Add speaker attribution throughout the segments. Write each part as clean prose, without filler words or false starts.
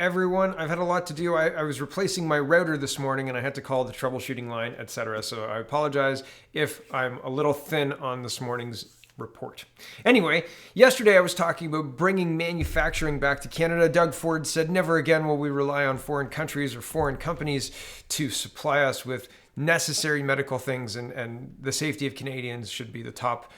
Speaker 1: everyone. I've had a lot to do. I was replacing my router this morning and I had to call the troubleshooting line, etc. So I apologize if I'm a little thin on this morning's report. Anyway, yesterday I was talking about bringing manufacturing back to Canada. Doug Ford said, never again will we rely on foreign countries or foreign companies to supply us with necessary medical things, and the safety of Canadians should be the top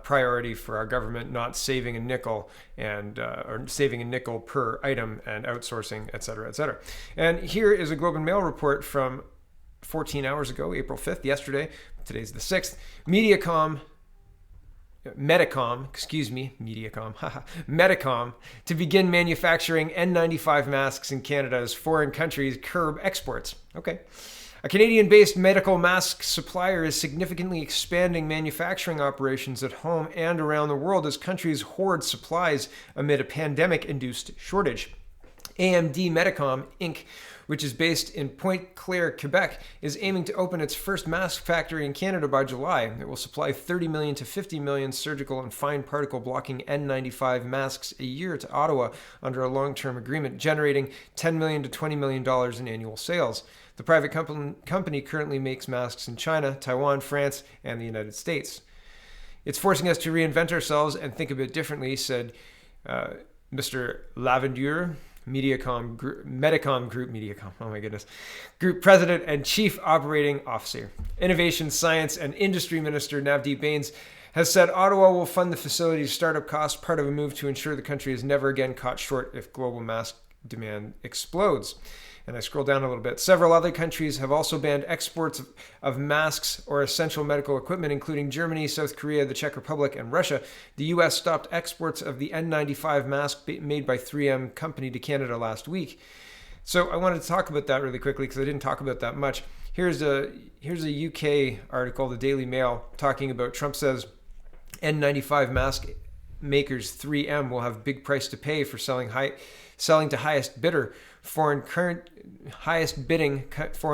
Speaker 1: priority for our government, not saving a nickel or saving a nickel per item and outsourcing, et cetera, et cetera. And here is a Globe and Mail report from 14 hours ago, April 5th, yesterday. Today's the 6th. Medicom, to begin manufacturing N95 masks in Canada as foreign countries curb exports. Okay. A Canadian-based medical mask supplier is significantly expanding manufacturing operations at home and around the world as countries hoard supplies amid a pandemic-induced shortage. AMD Medicom, Inc., which is based in Pointe-Claire, Quebec, is aiming to open its first mask factory in Canada by July. It will supply 30 million to 50 million surgical and fine particle blocking N95 masks a year to Ottawa under a long-term agreement, generating $10 million to $20 million in annual sales. The private company currently makes masks in China, Taiwan, France, and the United States. It's forcing us to reinvent ourselves and think a bit differently, said Mr. Lavendure, Medicom Group President and Chief Operating Officer. Innovation, Science, and Industry Minister Navdeep Bains has said Ottawa will fund the facility's startup costs, part of a move to ensure the country is never again caught short if global mask demand explodes. And I scroll down a little bit. Several other countries have also banned exports of masks or essential medical equipment, including Germany, South Korea, the Czech Republic, and Russia. The U.S. stopped exports of the N95 mask made by 3M company to Canada last week. So I wanted to talk about that really quickly because I didn't talk about that much. Here's a UK article, the Daily Mail, talking about Trump says N95 mask makers 3M will have big price to pay for selling to highest bidding foreign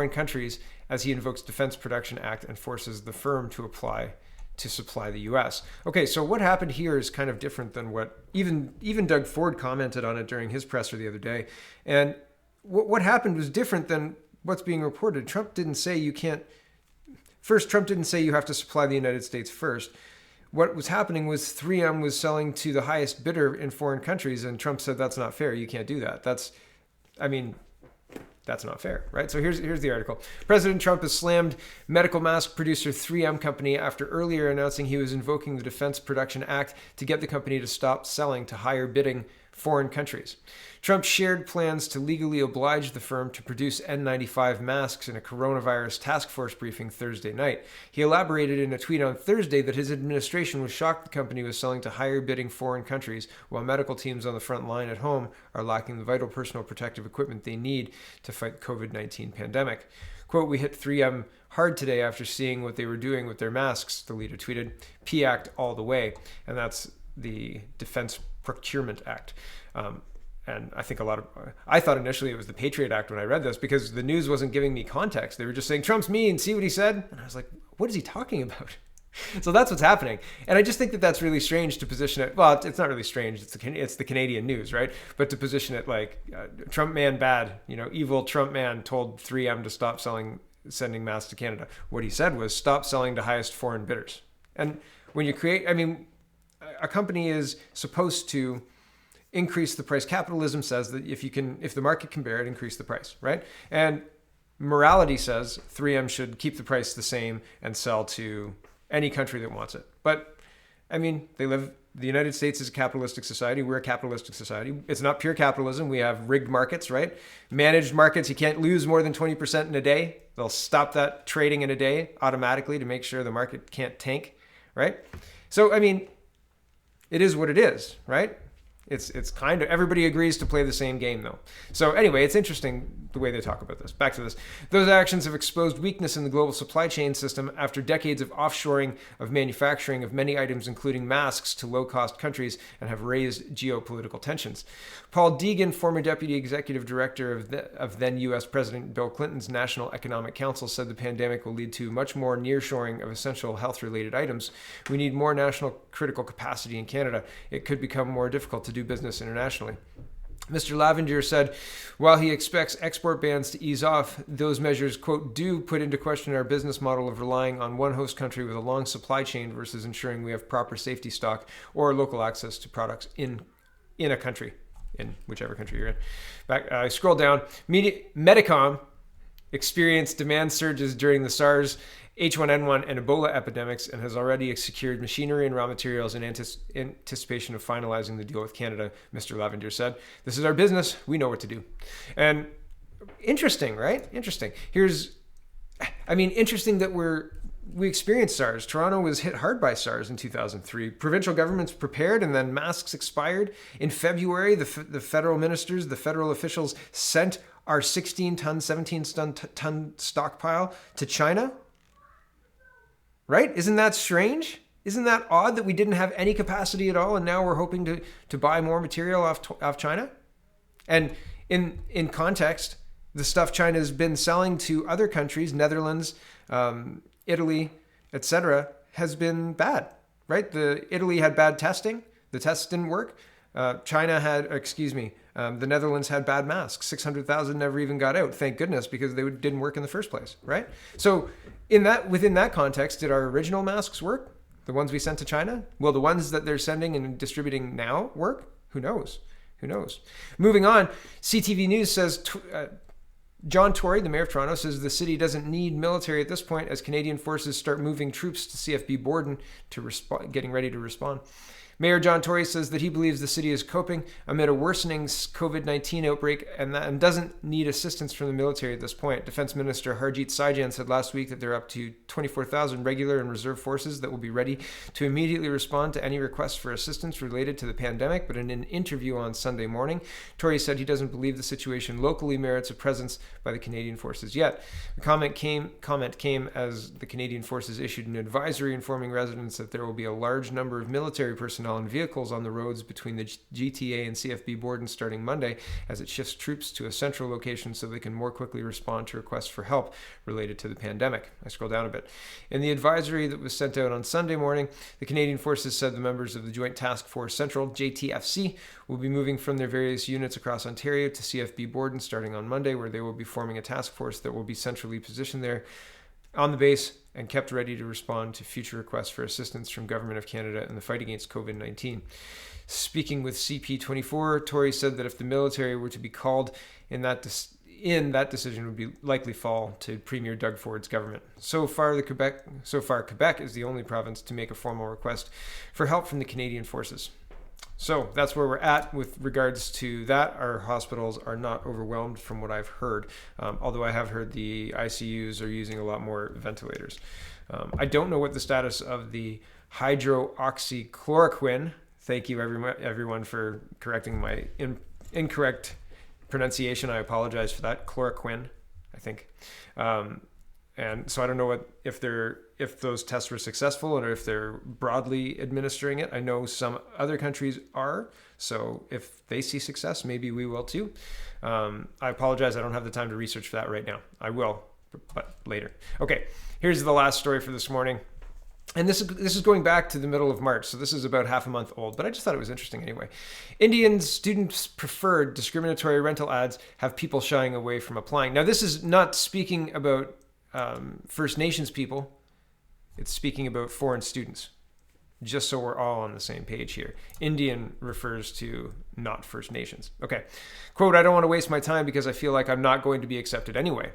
Speaker 1: countries as he invokes Defense Production Act and forces the firm to supply the U.S. Okay, so what happened here is kind of different than what even Doug Ford commented on it during his presser the other day. And what happened was different than what's being reported. Trump didn't say you have to supply the United States first. What was happening was 3M was selling to the highest bidder in foreign countries, and Trump said that's not fair. You can't do that. That's not fair, right? So here's the article. President Trump has slammed medical mask producer 3M company after earlier announcing he was invoking the Defense Production Act to get the company to stop selling to higher bidding foreign countries. Trump shared plans to legally oblige the firm to produce N95 masks in a coronavirus task force briefing Thursday night. He elaborated in a tweet on Thursday that his administration was shocked the company was selling to higher bidding foreign countries while medical teams on the front line at home are lacking the vital personal protective equipment they need to fight the COVID-19 pandemic. Quote, "We hit 3M hard today after seeing what they were doing with their masks," the leader tweeted. P-Act all the way. And that's the Defense Procurement Act. And I think I thought initially it was the Patriot Act when I read this because the news wasn't giving me context. They were just saying, Trump's mean, see what he said? And I was like, what is he talking about? So that's what's happening. And I just think that that's really strange to position it. Well, it's not really strange. It's the Canadian news, right? But to position it like Trump man bad, evil Trump man told 3M to stop sending masks to Canada. What he said was stop selling to highest foreign bidders. And when you a company is supposed to increase the price. Capitalism says that if the market can bear it, increase the price, right? And morality says 3M should keep the price the same and sell to any country that wants it. But the United States is a capitalistic society. We're a capitalistic society. It's not pure capitalism. We have rigged markets, right? Managed markets. You can't lose more than 20% in a day. They'll stop that trading in a day automatically to make sure the market can't tank, right? So, it is what it is, right? It's kind of, everybody agrees to play the same game though. So anyway, it's interesting the way they talk about this. Back to this. Those actions have exposed weakness in the global supply chain system after decades of offshoring of manufacturing of many items, including masks, to low-cost countries and have raised geopolitical tensions. Paul Deegan, former deputy executive director of then U.S. President Bill Clinton's National Economic Council, said the pandemic will lead to much more nearshoring of essential health-related items. We need more national critical capacity in Canada. It could become more difficult to do business internationally. Mr. Lavender said, while he expects export bans to ease off, those measures, quote, do put into question our business model of relying on one host country with a long supply chain versus ensuring we have proper safety stock or local access to products in a country, in whichever country you're in. I scroll down. Medicom experienced demand surges during the SARS, H1N1, and Ebola epidemics and has already secured machinery and raw materials in anticipation of finalizing the deal with Canada, Mr. Lavender said. This is our business. We know what to do. And interesting, right? Interesting. Interesting that we experienced SARS. Toronto was hit hard by SARS in 2003. Provincial governments prepared and then masks expired. In February, the federal ministers, the federal officials sent our 16-ton, 17-ton stockpile to China. Right? Isn't that strange? Isn't that odd that we didn't have any capacity at all and now we're hoping to buy more material off China? And in context, the stuff China's been selling to other countries, Netherlands, Italy, etc., has been bad, right? Italy had bad testing. The tests didn't work. The Netherlands had bad masks. 600,000 never even got out. Thank goodness, because they didn't work in the first place, right? So within that context, did our original masks work? The ones we sent to China? Will the ones that they're sending and distributing now work? Who knows? Moving on, CTV News says John Tory, the mayor of Toronto, says the city doesn't need military at this point as Canadian forces start moving troops to CFB Borden getting ready to respond. Mayor John Tory says that he believes the city is coping amid a worsening COVID-19 outbreak and doesn't need assistance from the military at this point. Defense Minister Harjit Sajjan said last week that there are up to 24,000 regular and reserve forces that will be ready to immediately respond to any requests for assistance related to the pandemic. But in an interview on Sunday morning, Tory said he doesn't believe the situation locally merits a presence by the Canadian forces yet. The comment came as the Canadian forces issued an advisory informing residents that there will be a large number of military personnel and vehicles on the roads between the GTA and CFB Borden starting Monday as it shifts troops to a central location so they can more quickly respond to requests for help related to the pandemic. I scroll down a bit. In the advisory that was sent out on Sunday morning, the Canadian Forces said the members of the Joint Task Force Central, JTFC, will be moving from their various units across Ontario to CFB Borden starting on Monday, where they will be forming a task force that will be centrally positioned there on the base and kept ready to respond to future requests for assistance from Government of Canada in the fight against COVID-19. Speaking with CP24, Tory said that if the military were to be called in, that decision would be likely fall to Premier Doug Ford's government. So far, Quebec is the only province to make a formal request for help from the Canadian forces. So that's where we're at with regards to that. Our hospitals are not overwhelmed from what I've heard, although I have heard the ICUs are using a lot more ventilators. I don't know what the status of the hydroxychloroquine, thank you everyone for correcting my incorrect pronunciation. I apologize for that. Chloroquine, I think. And so I don't know if those tests were successful or if they're broadly administering it. I know some other countries are. So if they see success, maybe we will too. I apologize. I don't have the time to research for that right now. I will, but later. Okay, here's the last story for this morning. And this is going back to the middle of March, so this is about half a month old, but I just thought it was interesting anyway. Indian students' preferred discriminatory rental ads have people shying away from applying. Now, this is not speaking about First Nations people. It's speaking about foreign students, just so we're all on the same page here. Indian refers to not First Nations. Okay. Quote, I don't want to waste my time because I feel like I'm not going to be accepted anyway.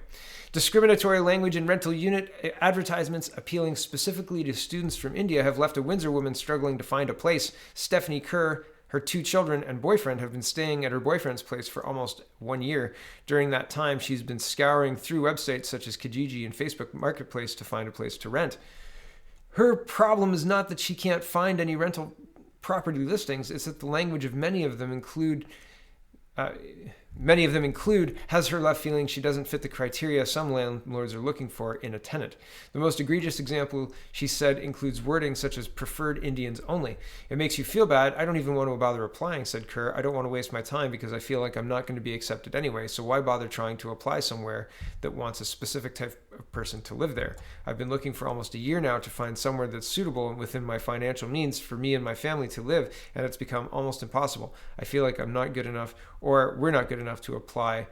Speaker 1: Discriminatory language in rental unit advertisements appealing specifically to students from India have left a Windsor woman struggling to find a place. Stephanie Kerr, her 2 children and boyfriend have been staying at her boyfriend's place for almost 1 year. During that time, she's been scouring through websites such as Kijiji and Facebook Marketplace to find a place to rent. Her problem is not that she can't find any rental property listings, it's that the language of many of them include has her left feeling she doesn't fit the criteria some landlords are looking for in a tenant. The most egregious example, she said, includes wording such as preferred Indians only. It makes you feel bad. I don't even want to bother applying, said Kerr. I don't want to waste my time because I feel like I'm not going to be accepted anyway, so why bother trying to apply somewhere that wants a specific type person to live there. I've been looking for almost a year now to find somewhere that's suitable and within my financial means for me and my family to live, and it's become almost impossible. I feel like I'm not good enough, or we're not good enough to apply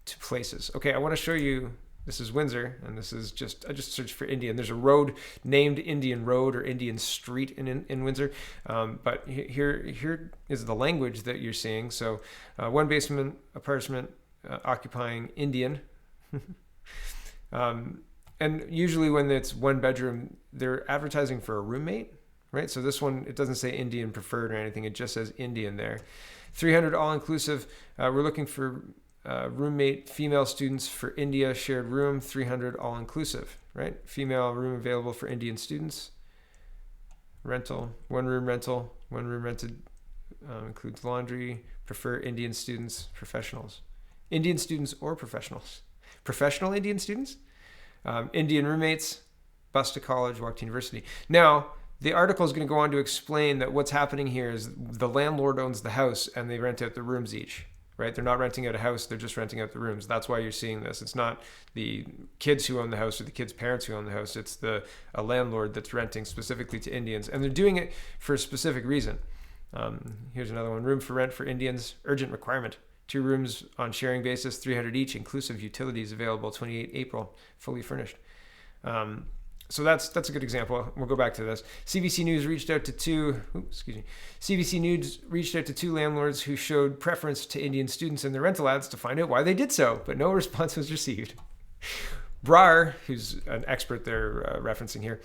Speaker 1: to places. Okay, I want to show you. This is Windsor, and this is I just searched for Indian. There's a road named Indian Road or Indian Street in Windsor, but here is the language that you're seeing. So, one basement apartment occupying Indian, and usually when it's one bedroom, they're advertising for a roommate, right? So this one, it doesn't say Indian preferred or anything; it just says Indian there. 300 all inclusive. We're looking for roommate female students for India, shared room, 300 all inclusive, right? Female room available for Indian students. Rental, one room rented, includes laundry, prefer Indian students, professionals. Indian students or professionals. Professional Indian students, Indian roommates, bus to college, walk to university. Now, the article is going to go on to explain that what's happening here is the landlord owns the house and they rent out the rooms each. Right? They're not renting out a house, they're just renting out the rooms. That's why you're seeing this. It's not the kids who own the house or the kids' parents who own the house. It's a landlord that's renting specifically to Indians. And they're doing it for a specific reason. Here's another one. Room for rent for Indians, urgent requirement. 2 rooms on sharing basis, 300 each, inclusive utilities available 28 April, fully furnished. So that's a good example. We'll go back to this. CBC News reached out to CBC News reached out to 2 landlords who showed preference to Indian students in their rental ads to find out why they did so, but no response was received. Brar, who's an expert they're referencing here,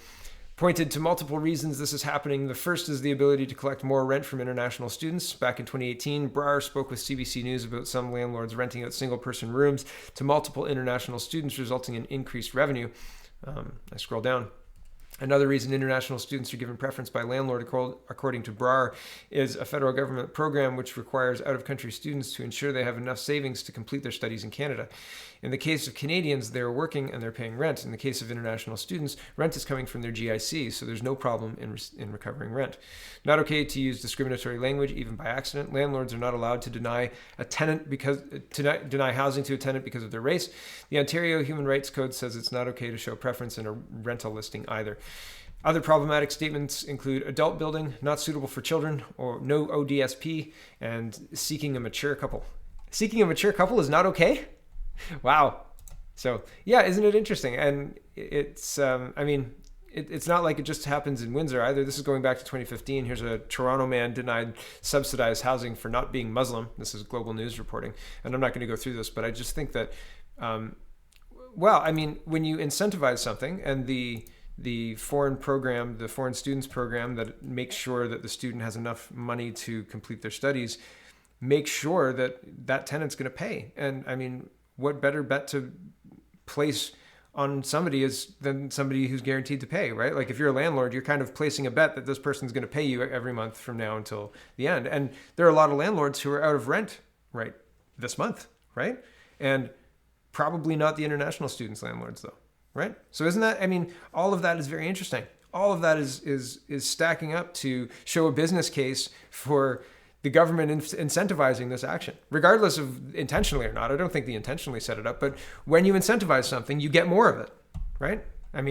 Speaker 1: pointed to multiple reasons this is happening. The first is the ability to collect more rent from international students. Back in 2018, Brar spoke with CBC News about some landlords renting out single-person rooms to multiple international students, resulting in increased revenue. I scroll down. Another reason international students are given preference by landlord, according to Brar, is a federal government program which requires out-of-country students to ensure they have enough savings to complete their studies in Canada. In the case of Canadians, they're working and they're paying rent. In the case of international students, rent is coming from their GIC, so there's no problem in recovering rent. Not okay to use discriminatory language, even by accident. Landlords are not allowed to deny deny housing to a tenant because of their race. The Ontario Human Rights Code says it's not okay to show preference in a rental listing either. Other problematic statements include adult building, not suitable for children, or no ODSP, and seeking a mature couple. Seeking a mature couple is not okay? Wow. So, yeah, isn't it interesting? And it's, it's not like it just happens in Windsor either. This is going back to 2015. Here's a Toronto man denied subsidized housing for not being Muslim. This is Global News reporting. And I'm not going to go through this, but I just think that, when you incentivize something and the foreign students program that makes sure that the student has enough money to complete their studies, make sure that tenant's going to pay. And I mean, what better bet to place on somebody than somebody who's guaranteed to pay, right? Like if you're a landlord, you're kind of placing a bet that this person's going to pay you every month from now until the end. And there are a lot of landlords who are out of rent right this month, right? And probably not the international students landlords though. Right? So isn't that, all of that is very interesting. All of that is stacking up to show a business case for the government incentivizing this action, regardless of intentionally or not. I don't think they intentionally set it up, but when you incentivize something, you get more of it, right? I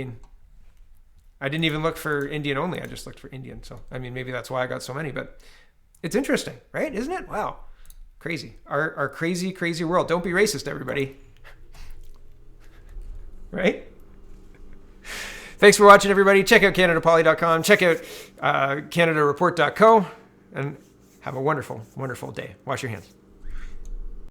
Speaker 1: didn't even look for Indian only. I just looked for Indian. So, maybe that's why I got so many, but it's interesting, right? Isn't it? Wow. Crazy. Our crazy, crazy world. Don't be racist, everybody. Right? Thanks for watching, everybody. Check out CanadaPoly.com. Check out CanadaReport.co. And have a wonderful, wonderful day. Wash your hands.